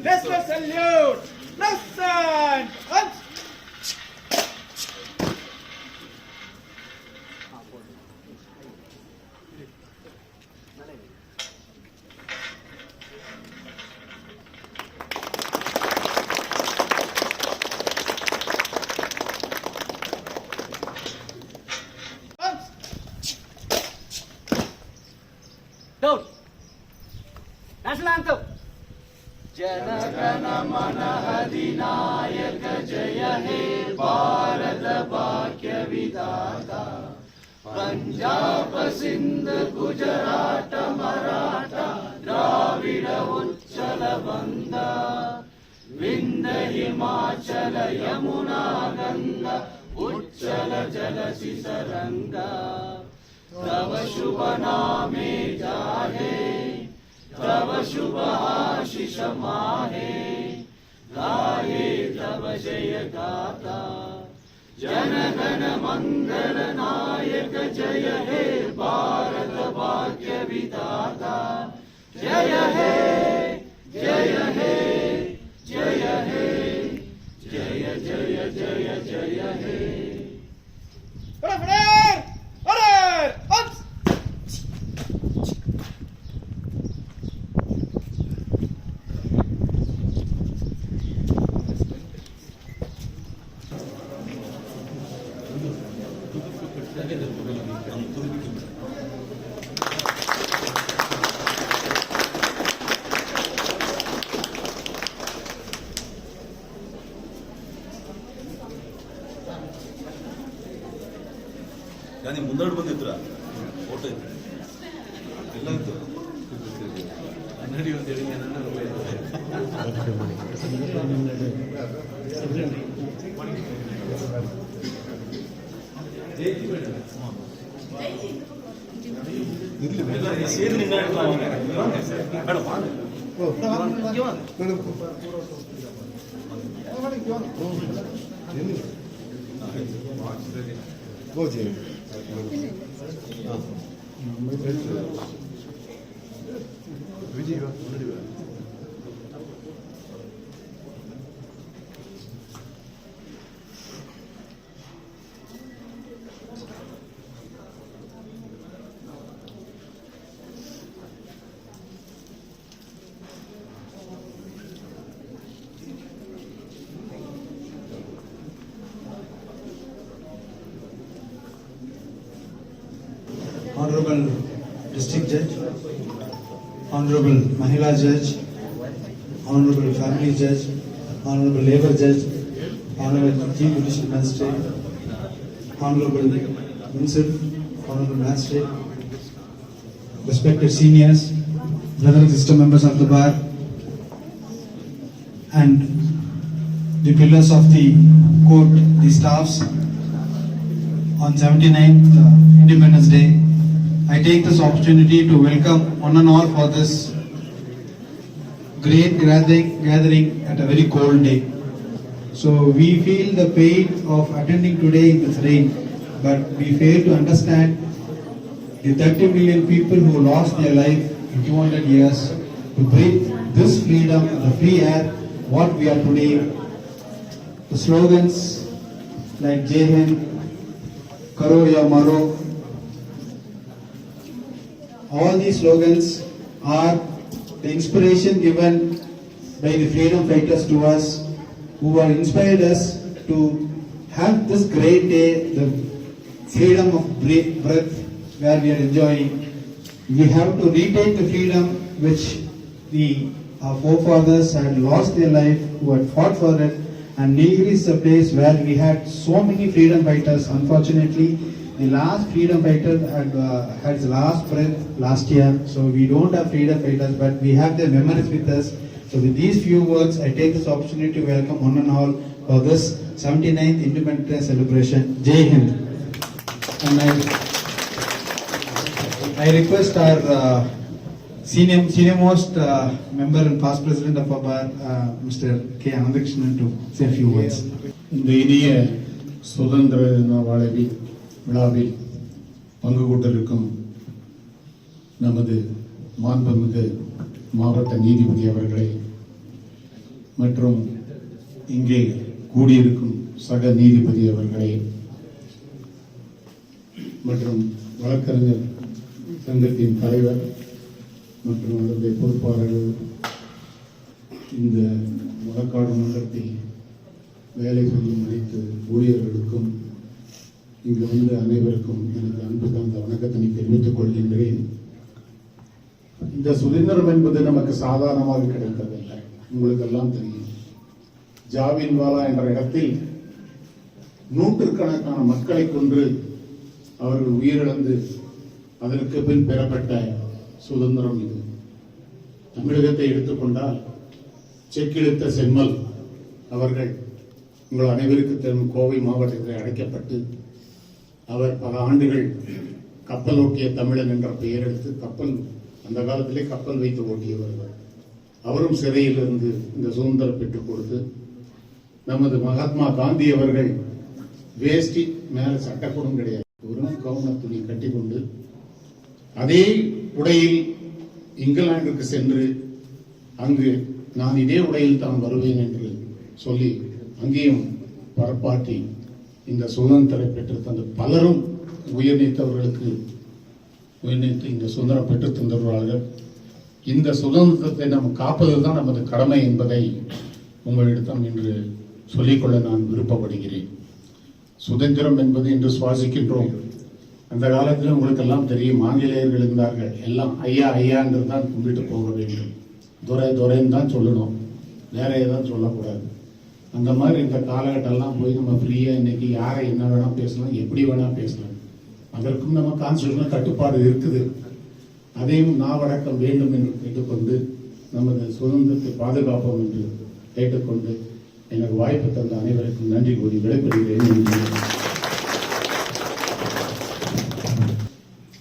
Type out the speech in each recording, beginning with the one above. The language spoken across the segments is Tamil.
National salute! Listen! Down. National anthem. जनगण मन अधिनायक जय हे भारत भाग्य विधाता पंजाब सिंध गुजरात मराठा द्राविड उच्चल बंगा विंध्य हिमाचल यमुना गंगा उच्चल जलसि तरंगा तव शुभ नामे जाहे तव शुभ आशीष माहे गाये तव जय गाथा जन गण मंगल नायक जय हे भारत भाग्य विधाता जय हे जय हे जय हे जय जय जय जय हे కానీ ముందడు మంది ఇద్దరా ఫోటో ಎಲ್ಲ ಇತ್ತು ಅನ್ನಡಿ ಒಂದು ಹೇಳಿ ಸೇರಿ ನಿನ್ನ Honorable District Judge, Honorable Mahila Judge, Honorable Family Judge, Honorable Labor Judge, Honorable Chief Judicial Magistrate, Honorable Munsif, Honorable Magistrate, respected seniors, brother and sister members of the bar, and the pillars of the court, the staffs, on 79th Independence Day, I take this opportunity to welcome one and all for this great gathering at a very cold day. So we feel the pain of attending today in this rain, but we fail to understand the 30 million people who lost their life in 200 years to breathe this freedom, the free air, what we are today. The slogans like Jai Hind, Karo Ya Maro, all these slogans are the inspiration given by the freedom fighters to us, who have inspired us to have this great day, the freedom of breath where we are enjoying. We have to retake the freedom which our forefathers had lost their life, who had fought for it, and Nilgiri is a place where we had so many freedom fighters. Unfortunately, the last freedom fighter had his last breath last year, so we don't have freedom fighters, but we have their memories with us. So with these few words, I take this opportunity to welcome one and all for this 79th Independence Day celebration. Jai Hind. And I request our senior most member and past president of our Mr. K. Anandakrishnan to say a few words. இந்த இனிய சுதந்திர தின விழாவில் பங்கு கொண்டிருக்கும் நமது மாண்புமிகு மாவட்ட நீதிபதி அவர்களே மற்றும் இங்கே கூடியிருக்கும் சக நீதிபதி அவர்களே மற்றும் வழக்கறிஞர் சங்கத்தின் தலைவர் மற்றும் அதனுடைய பொறுப்பாளர்கள், இந்த வழக்காடு மன்றத்தில் வேலை செய்யும் அனைத்து ஊழியர்களுக்கும் இங்கு வந்து அனைவருக்கும் எனக்கு அன்பு தந்த வணக்கத்தினை தெரிவித்துக் கொள்கின்றேன். இந்த சுதந்திரம் என்பது நமக்கு சாதாரணமாக கிடைத்ததில்லை. உங்களுக்கு எல்லாம் தெரியும், ஜாலியன்வாலா என்ற இடத்தில் நூற்றுக்கணக்கான மக்களை கொன்று அவர்கள் உயிரிழந்து அதற்கு பின் பெறப்பட்ட சுதந்திரம் இது. தமிழகத்தை எடுத்துக்கொண்டால் செக்கிழுத்த செம்மல் அவர்கள் உங்கள் அனைவருக்கு தெரியும் கோவை மாவட்டத்தில் அடைக்கப்பட்டு அவர் பல ஆண்டுகள் கப்பல் ஓட்டிய தமிழன் என்ற பெயர் எடுத்து கப்பல், அந்த காலத்திலே கப்பல் வைத்து ஓட்டியவர்கள், அவரும் சிறையில் இருந்து இந்த சுதந்திரம் பெற்றுக் கொடுத்து, நமது மகாத்மா காந்தி அவர்கள் வேஷ்டி மேல சட்டக்கூடம் கிடையாது, ஒரு கவுன துணி கட்டிக்கொண்டு அதே உடையில் இங்கிலாந்துக்கு சென்று அங்கு நான் இதே உடையில் தான் வருவேன் என்று சொல்லி அங்கேயும் பரப்பாற்றி இந்த சுதந்திரத்தை பெற்று தந்த பலரும் உயிர்நீத்தவர்களுக்கு உயிர்நீத்து இந்த சுதந்திரம் பெற்று தந்தவர்கள். இந்த சுதந்திரத்தை நாம் காப்பதுதான் நமது கடமை என்பதை உங்களிடம் இன்று சொல்லிக்கொள்ள நான் விருப்பப்படுகிறேன். சுதந்திரம் என்பது இன்று சுவாசிக்கின்றோம். அந்த காலத்தில் உங்களுக்கு எல்லாம் தெரியும், ஆங்கிலேயர்கள் இருந்தார்கள், எல்லாம் ஐயா ஐயா என்று தான் கும்பிட்டு போக வேண்டும், துரை துரைன்னு தான் சொல்லணும், வேற ஏதாவது சொல்லக்கூடாது. அந்த மாதிரி இந்த காலகட்டம்லாம் போய் நம்ம ஃப்ரீயாக இன்னைக்கு யாரை என்ன வேணா பேசலாம், எப்படி வேணா பேசலாம். அதற்கும் நம்ம கான்ஸ்டியூஷன் கட்டுப்பாடு இருக்குது. அதையும் நாவடக்கம் வேண்டும் என்று கேட்டுக்கொண்டு நமது சுதந்திரத்தை பாதுகாப்போம் என்று கேட்டுக்கொண்டு எனக்கு வாய்ப்பு தந்த அனைவருக்கும் நன்றி கூறி விடைபெறுகிறேன்.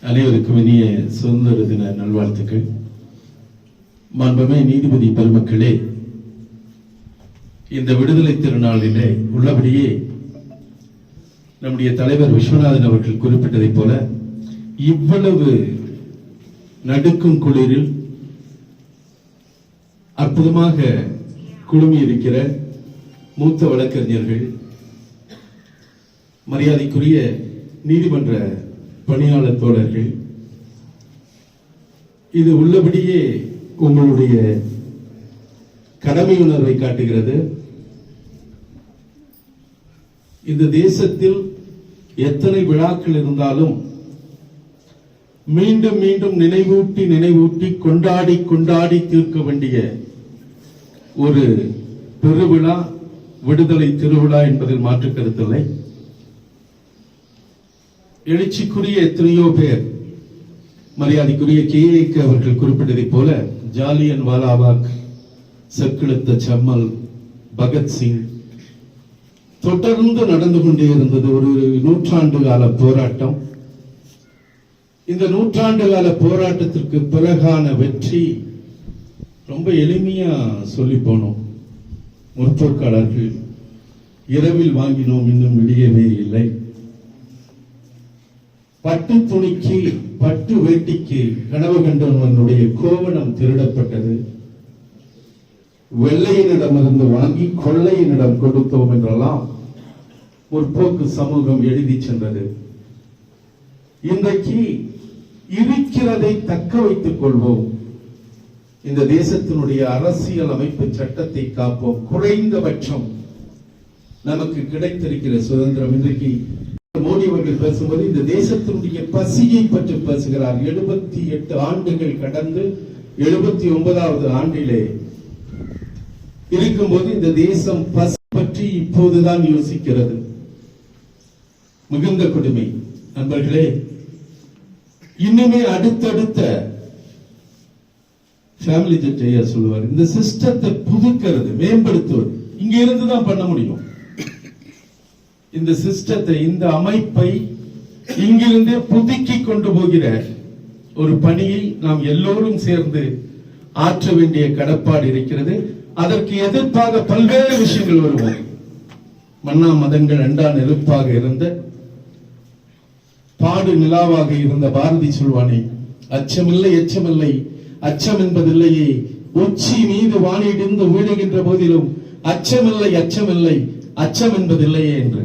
அனைவருக்கும் இனிய சுதந்திர தின நல்வாழ்த்துக்கள். மாண்புமிகு நீதிபதி பெருமக்களே, இந்த விடுதலை திருநாளிலே உள்ளபடியே நம்முடைய தலைவர் விஸ்வநாதன் அவர்கள் குறிப்பிட்டதைப் போல இவ்வளவு நடுக்கும் குளிரில் அற்புதமாக குழுமி இருக்கிற மூத்த வழக்கறிஞர்கள், மரியாதைக்குரிய நீதிமன்ற பணியாளர் தோழர்கள், இது உள்ளபடியே உங்களுடைய கடமையுணர்வை காட்டுகிறது. இந்த தேசத்தில் எத்தனை விழாக்கள் இருந்தாலும் மீண்டும் மீண்டும் நினைவூட்டி கொண்டாடி கொண்டாடி தீர்க்க வேண்டிய ஒரு பெருவிழா விடுதலை திருவிழா என்பதில் மாற்று கருத்தில்லை. எழுச்சிக்குரிய எத்தனையோ பேர், மரியாதைக்குரிய KAK அவர்கள் குறிப்பிட்டதைப் போல ஜாலியன் வாலாபாக், செக்கிழுத்த செம்மல், பகத்சிங் தொடர்ந்து நடந்து கொண்டே இருந்தது ஒரு நூற்றாண்டு கால போராட்டம். இந்த நூற்றாண்டு கால போராட்டத்திற்கு பிறகான வெற்றி ரொம்ப எளிமையா சொல்லி போனோம். முற்போக்காளர்கள் இரவில் வாங்கினோம், இன்னும் விடியவே இல்லை. பட்டு துணிக்கு, பட்டு வேட்டிக்கு கனவு கண்டவனுடைய கோவணம் திருடப்பட்டது. வெள்ளையனிடமிருந்து வாங்கி கொள்ளையனிடம் கொடுத்தோம் என்றெல்லாம் முற்போக்கு சமூகம் எழுதி சென்றது. இன்றைக்கு இருக்கிறதை தக்க வைத்துக் கொள்வோம். இந்த தேசத்தினுடைய அரசியல் அமைப்பு சட்டத்தை காப்போம். குறைந்தபட்சம் நமக்கு கிடைத்திருக்கிற சுதந்திரம். இன்றைக்கு மோடி அவர்கள் பேசும்போது இந்த தேசத்தினுடைய பசியை பற்றி பேசுகிறார். 78 ஆண்டுகள் கடந்து 79வது ஆண்டிலே இருக்கும்போது இந்த தேசம் பசி பற்றி இப்போதுதான் யோசிக்கிறது. மிகுந்த கொடுமை. நண்பர்களே, இன்னுமே அடுத்தடுத்த ஃபேமிலி ஜெட் ஐயா சொல்லுவார், இந்த சிஸ்டத்தை புதுக்கிறது, மேம்படுத்துவது இங்க இருந்துதான் பண்ண முடியும். இந்த சிஸ்டத்தை, இந்த அமைப்பை இங்கிருந்தே புதுக்கி கொண்டு போகிற ஒரு பணியை நாம் எல்லோரும் சேர்ந்து ஆற்ற வேண்டிய கடப்பாடு இருக்கிறது. அதற்கு எதிர்ப்பாக பல்வேறு விஷயங்கள் வருவோம். மன்னா மதங்கள் அண்டா நெருப்பாக இருந்த பாடு நிலாவாக இருந்த பாரதி சொல்வானே, அச்சமில்லை அச்சமில்லை அச்சம் என்பதில்லையே, உச்சி மீது வானிடிந்து வீழுகின்ற போதிலும் அச்சமில்லை அச்சமில்லை அச்சம் என்பதில்லையே என்று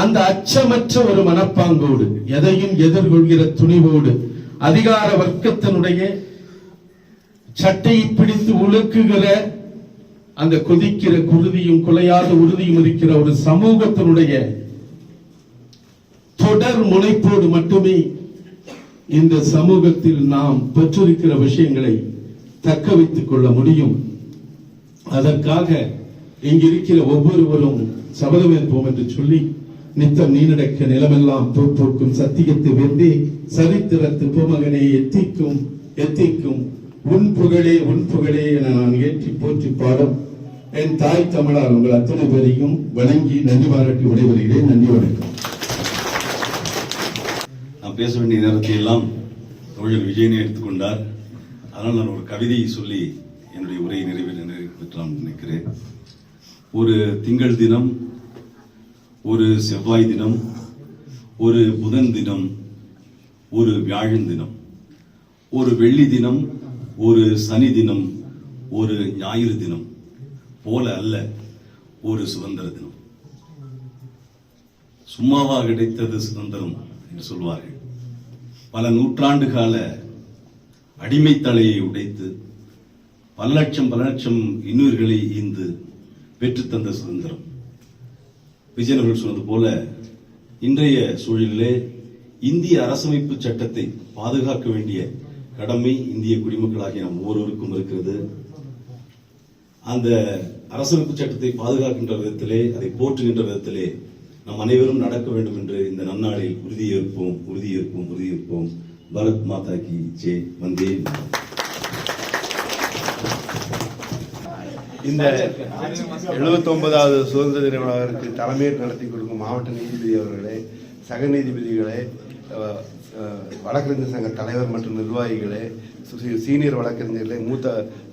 அந்த அச்சமற்ற ஒரு மனப்பாங்கோடு எதையும் எதிர்கொள்கிற துணிவோடு அதிகார வர்க்கத்தினுடைய சட்டையை பிடித்து உலுக்குகிற அந்த கொதிக்கிற குருதியும் குலையாத உறுதியும் இருக்கிற ஒரு சமூகத்தினுடைய தொடர் முனைப்போடு மட்டுமே இந்த சமூகத்தில் நாம் பெற்றிருக்கிற விஷயங்களை தக்க வைத்துக் கொள்ள முடியும். அதற்காக இங்கிருக்கிற ஒவ்வொருவரும் சபதமேற்போம் என்று சொல்லி, நித்தம் நீ நடக்க நிலமெல்லாம் போக்கும் சத்தியத்தை வெந்தே சரித்திரத்து பூமகனே எத்திக்கும் எத்திக்கும் உன் புகழே என நான் ஏற்றி போற்றி பாடும் என் தாய் தமிழால் உங்கள் அத்தனை பேரையும் வணங்கி நன்றி பாராட்டி விடைபெறுகிறேன். நன்றி, வணக்கம். நான் பேச வேண்டிய நேரத்தை எல்லாம் தோழர் விஜயனை எடுத்துக்கொண்டார். அதனால் நான் ஒரு கவிதையை சொல்லி என்னுடைய உரையை நிறைவேற்றான் நினைக்கிறேன். ஒரு திங்கள் தினம், ஒரு செவ்வாய் தினம், ஒரு புதன் தினம், ஒரு வியாழன் தினம், ஒரு வெள்ளி தினம், ஒரு சனி தினம், ஒரு ஞாயிறு தினம் போல அல்ல, ஒரு சுதந்திர தினம். சும்மாவா கிடைத்தது சுதந்திரம் என்று சொல்வார்கள். பல நூற்றாண்டு கால அடிமை தலையை உடைத்து பல லட்சம் இன்னுயிர்களை ஈந்து பெற்றுத்தந்த சுதந்திரம். விஜயன் அவர்கள் சொன்னது போல இன்றைய சூழலிலே இந்திய அரசமைப்பு சட்டத்தை பாதுகாக்க வேண்டிய கடமை இந்திய குடிமக்களாகிய நாம் ஒவ்வொருவருக்கும் இருக்கிறது. அந்த அரசமைப்பு சட்டத்தை பாதுகாக்கின்ற விதத்திலே, அதை போற்றுகின்ற விதத்திலே நாம் அனைவரும் நடக்க வேண்டும் என்று இந்த நன்னாளில் உறுதியேற்போம். பாரத் மாதா கி ஜெய். வந்தே இந்த 79வது சுதந்திர தின விழாவிற்கு தலைமையை நடத்தி கொடுக்கும் மாவட்ட நீதிபதி அவர்களே, சக நீதிபதிகளே, வழக்கறிஞர் சங்க தலைவர் மற்றும் நிர்வாகிகளே, சீனியர் வழக்கறிஞர்களே, மூத்த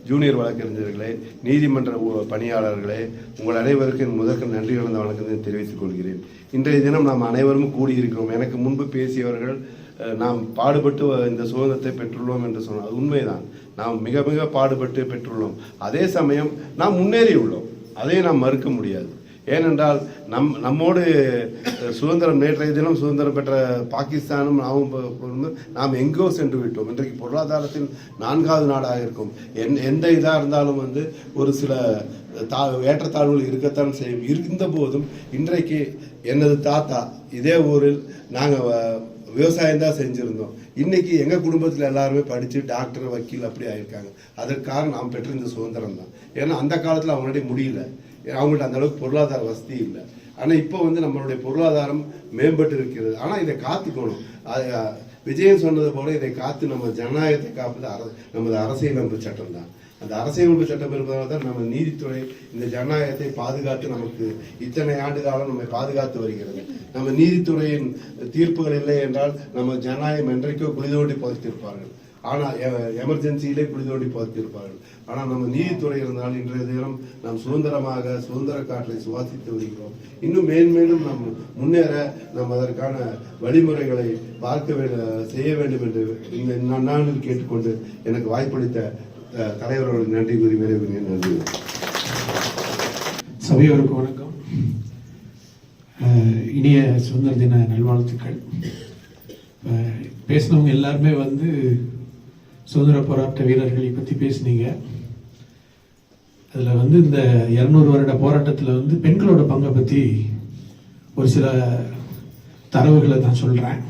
ஜூனியர் வழக்கறிஞர்களே, நீதிமன்ற பணியாளர்களே, உங்கள் அனைவருக்கும் என் முதற்க நன்றி கலந்த வணக்கத்தை தெரிவித்துக் கொள்கிறேன். இன்றைய தினம் நாம் அனைவரும் கூடியிருக்கிறோம். எனக்கு முன்பு பேசியவர்கள் நாம் பாடுபட்டு இந்த சுதந்திரத்தை பெற்றுள்ளோம் என்று சொன்னார். அது உண்மைதான். நாம் மிக மிக பாடுபட்டு பெற்றுள்ளோம். அதே சமயம் நாம் முன்னேறி உள்ளோம். அதை நாம் மறுக்க முடியாது. ஏனென்றால் நம்மோடு சுதந்திரம், நேற்றைய தினம் சுதந்திரம் பெற்ற பாகிஸ்தானும் நாம் எங்கோ சென்று விட்டோம். இன்றைக்கு பொருளாதாரத்தில் 4வது நாடாக இருக்கும். எந்த இதாக இருந்தாலும் ஒரு சில ஏற்றத்தாழ்வுகள் இருக்கத்தான் செய்யும். இருந்த போதும் இன்றைக்கு எனது தாத்தா இதே ஊரில் நாங்கள் விவசாயம் தான் செஞ்சுருந்தோம். இன்னைக்கு எங்கள் குடும்பத்தில் எல்லாருமே படித்து டாக்டர், வக்கீல் அப்படி ஆயிருக்காங்க. அதற்காக நாம் பெற்றிருந்த சுதந்திரம் தான். ஏன்னா அந்த காலத்தில் அவங்களுடைய முடியல, அவங்கள்ட்ட அந்த அளவுக்கு பொருளாதார வசதி இல்லை. ஆனால் இப்போ நம்மளுடைய பொருளாதாரம் மேம்பட்டு இருக்கிறது. ஆனால் இதை காத்துக்கணும். விஜயன் சொன்னது போல இதை காத்து நம்ம ஜனநாயகத்தை காப்பது நமது அரசியலமைப்பு சட்டம் தான். அந்த அரசியலமைப்பு சட்டம் இருப்பதால் தான் நம்ம நீதித்துறை இந்த ஜனநாயகத்தை பாதுகாத்து நமக்கு இத்தனை ஆண்டு காலம் நம்மை பாதுகாத்து வருகிறது. நம்ம நீதித்துறையின் தீர்ப்புகள் இல்லை என்றால் நம்ம ஜனநாயகம் என்றைக்கோ குளிதோண்டி புதைத்திருப்பார்கள். ஆனால் எமர்ஜென்சியிலே குளிதோண்டி புதைத்திருப்பார்கள். ஆனால் நம்ம நீதித்துறை இருந்தால் இன்றைய தினம் நாம் சுதந்திர காற்றை சுவாசித்து வருகிறோம். இன்னும் மேன்மேலும் நாம் முன்னேற நாம் அதற்கான வழிமுறைகளை செய்ய வேண்டும் என்று இந்த நன்னாளில் கேட்டுக்கொண்டு எனக்கு வாய்ப்பளித்த தலைவர்களுக்கு நன்றி கூறி விரைவுகிறேன். நன்றி. சபையோருக்கு வணக்கம். இனிய சுதந்திர தின நல்வாழ்த்துக்கள். பேசினவங்க எல்லாருமே சுதந்திர போராட்ட வீரர்களை பற்றி பேசினீங்க. அதில் இந்த 200 வருட போராட்டத்தில் பெண்களோட பங்கை பற்றி ஒரு சில தரவுகளை நான் சொல்கிறேன்.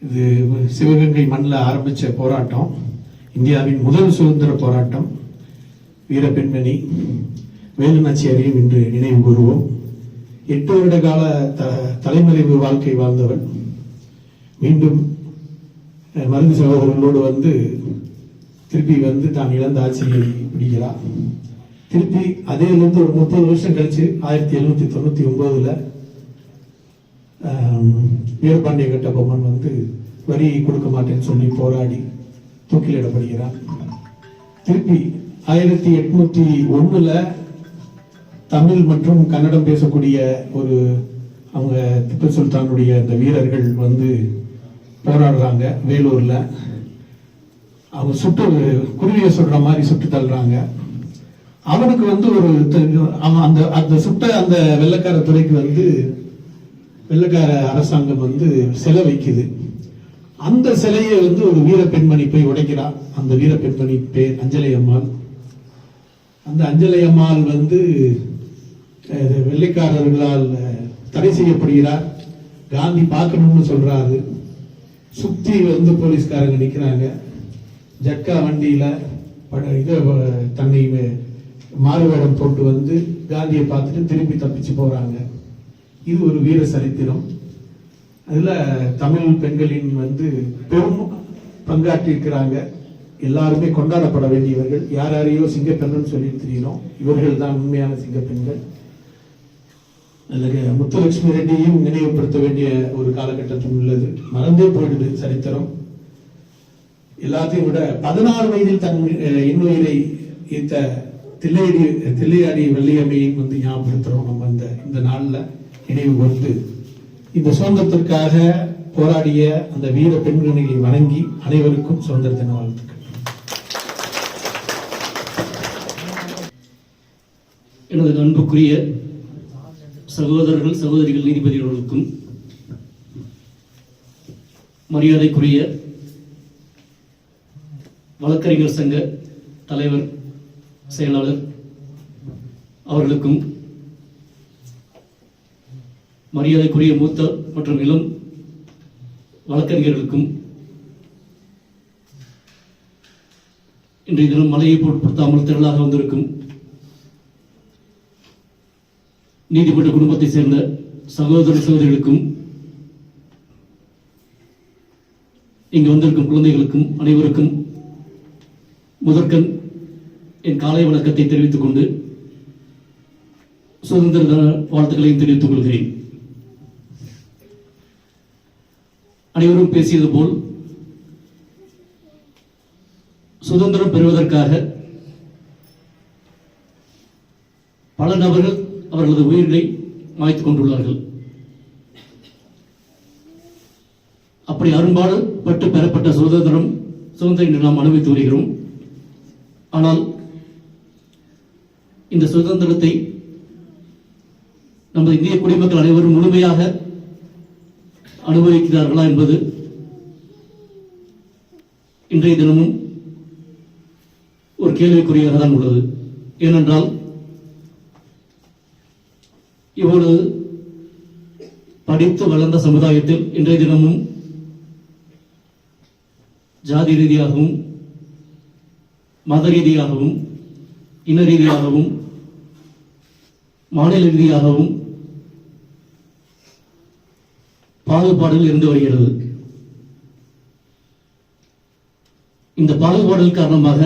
இது சிவகங்கை மண்ணில் ஆரம்பித்த போராட்டம். இந்தியாவின் முதல் சுதந்திர போராட்டம். வீர பெண்மணி வேலுநாச்சியாரையும் இன்று நினைவு கூறுவோம். 8 வருட கால தலைமறைவு வாழ்க்கை வாழ்ந்தவள் மீண்டும் மருந்து சகோதரர்களோடு திருப்பி தான் இழந்த ஆட்சியை பிடிக்கிறார். திருப்பி அதேலேருந்து ஒரு 30 வருஷம் கழிச்சு 1799 வீரபாண்டிய கட்டபொம்மன் வரி கொடுக்க மாட்டேன்னு சொல்லி போராடி தூக்கிலிடப்படுகிறார். திருப்பி 1801 தமிழ் மற்றும் கன்னடம் பேசக்கூடிய ஒரு அவங்க திப்பு சுல்தானுடைய அந்த வீரர்கள் வந்து போராடுறாங்க வேலூர்ல. அவங்க சுட்டு குருவியை சுடுற மாதிரி சுட்டு தள்ளுறாங்க. அவனுக்கு வந்து அவன் அந்த சுட்ட அந்த வெள்ளைக்கார துறைக்கு வந்து வெள்ளைக்கார அரசாங்கம் வந்து சிலை வைக்குது. அந்த சிலையை வந்து ஒரு வீர பெண்மணி போய் உடைக்கிறான். அந்த வீர பெண்மணி பேர் அஞ்சலை அம்மாள். அந்த அஞ்சலை அம்மாள் வந்து வெள்ளைக்காரர்களால் தடை செய்யப்படுகிறார். காந்தி பார்க்கணும்னு சொல்றாரு. சுத்தி வந்து போலீஸ்காரங்க நிக்கிறாங்க. ஜட்கா வண்டியில தன்னை மாறுவேடம் போட்டு வந்து காந்தியை பார்த்துட்டு திரும்பி தப்பிச்சு போறாங்க. இது ஒரு வீர சரித்திரம். அதுல தமிழ் பெண்களின் வந்து பெரும் பங்காற்றி இருக்கிறாங்க. எல்லாருமே கொண்டாடப்பட வேண்டியவர்கள். யாரையோ சிங்கப்பெண்கள் சொல்லி தெரியணும், இவர்கள் தான் உண்மையான சிங்கப்பெண்கள். அதில் முத்துலட்சுமி ரெட்டியும் நினைவுபடுத்த வேண்டிய ஒரு காலகட்டத்தில் உள்ளது. மறந்தே போயிடுது சரித்திரம். எல்லாத்தையும் விட 16 வயதில் தன் இன்னுயிரை ஈர்த்த தில்லையாடி வெள்ளையம்மையின் வந்து ஞாபகப்படுத்துறோம். நம்ம இந்த நாள்ல நினைவு கொண்டு இந்த சுதந்திரத்திற்காக போராடிய அந்த வீர பெண்களை வணங்கி அனைவருக்கும் சுதந்திர தின வாழ்த்துக்கள். எனது அன்புக்குரிய சகோதரர்கள் சகோதரிகள் நீதிபதிகளுக்கும் மரியாதைக்குரிய வழக்கறிஞர் சங்க தலைவர் செயலாளர் அவர்களுக்கும் மரியாதைக்குரிய மூத்த மற்றும் இளம் வழக்கறிஞர்களுக்கும் இன்றைய தினம் மழையை பொருட்படுத்தாமல் திரளாக வந்திருக்கும் நீதிமன்ற குடும்பத்தை சேர்ந்த சகோதர சகோதரிகளுக்கும் இங்கு வந்திருக்கும் குழந்தைகளுக்கும் அனைவருக்கும் முதற்கண் என் காலை வணக்கத்தை தெரிவித்துக் கொண்டு சுதந்திர தின வாழ்த்துக்களையும் தெரிவித்துக் கொள்கிறேன். அனைவரும் பேசியது போல் சுதந்திரம் பெறுவதற்காக பல நபர்கள் அவர்களது உயிர்களை மாய்த்துக் கொண்டுள்ளார்கள். அப்படி அரும்பாடு பட்டு பெறப்பட்ட சுதந்திரம் இன்று நாம் அனுபவித்து வருகிறோம். ஆனால் இந்த சுதந்திரத்தை நமது இந்திய குடிமக்கள் அனைவரும் முழுமையாக அனுபவிக்கிறார்களா என்பது இன்றைய தினமும் ஒரு கேள்விக்குறியாக தான் உள்ளது. ஏனென்றால் இவ்வளவு படித்து வளர்ந்த சமுதாயத்தில் இன்றைய தினமும் ஜாதி ரீதியாகவும் மத ரீதியாகவும் இன ரீதியாகவும் மாநில ரீதியாகவும் பாகுபாடுகள் இருந்து வருகிறது. இந்த பாகுபாடுகள் காரணமாக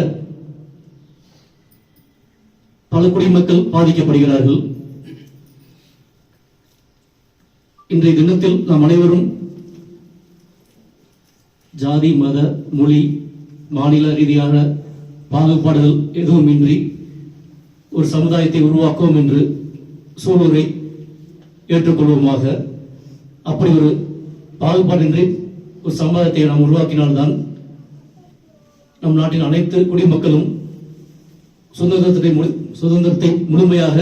பல குடிமக்கள் பாதிக்கப்படுகிறார்கள். இன்றைய தினத்தில் நாம் அனைவரும் ஜாதி மத மொழி மாநில ரீதியான பாகுபாடுகள் எதுவும் இன்றி ஒரு சமுதாயத்தை உருவாக்குவோம் என்று சூழலை ஏற்றுக்கொள்வோமாக. அப்படி ஒரு பாகுபாடின்றி ஒரு சமுதாயத்தை நாம் உருவாக்கினால்தான் நம் நாட்டின் அனைத்து குடிமக்களும் சுதந்திரத்தை முழுமையாக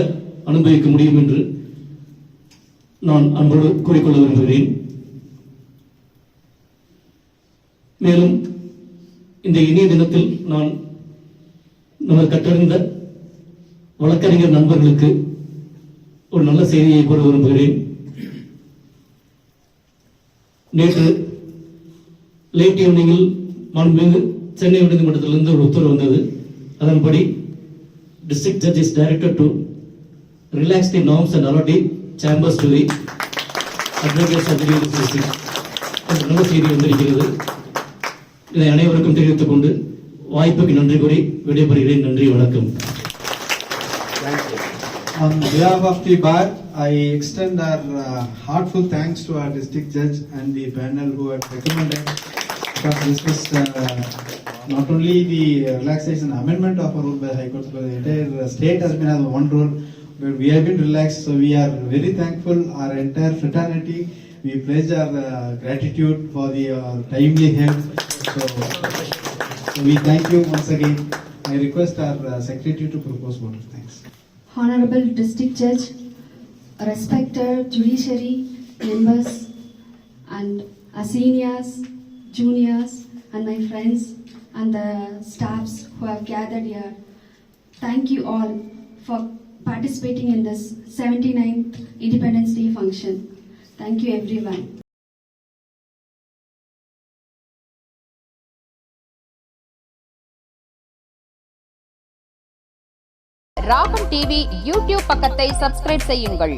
அனுபவிக்க முடியும் என்று நான் அன்போடு கூறிக்கொள்ள விரும்புகிறேன். மேலும் இந்த இனிய தினத்தில் நான் நமது கற்றறிந்த வழக்கறிஞர் நண்பர்களுக்கு ஒரு நல்ல செய்தியை கூற விரும்புகிறேன். நேற்று லேட் ஈவினிங்கில் மாண்புமிகு சென்னை உயர்நீதிமன்றத்திலிருந்து ஒரு உத்தரவு வந்தது. அதன்படி district judge is directed to relax the norms and allot the chambers to the advocates of the legal system. நல்ல செய்தி வந்திருக்கிறது. இதை அனைவருக்கும் தெரிவித்துக் கொண்டு வாய்ப்புக்கு நன்றி கூறி விடைபெறுகிறேன். நன்றி, வணக்கம். On behalf of the bar, I extend our heartfelt thanks to our district judge and the panel who had recommended, because this was not only the relaxation amendment of a rule by High Court, but the entire state has been as one rule. But we have been relaxed, so we are very thankful. Our entire fraternity, we pledge our gratitude for the timely help. So we thank you once again. I request our secretary to propose vote. Thanks. Honorable District Judge, respected judiciary members and seniors, juniors and my friends and the staffs who have gathered here. Thank you all for participating in this 79th Independence Day function. Thank you everyone. ராகம் டிவி யூடியூப் பக்கத்தை சப்ஸ்கிரைப் செய்யுங்கள்.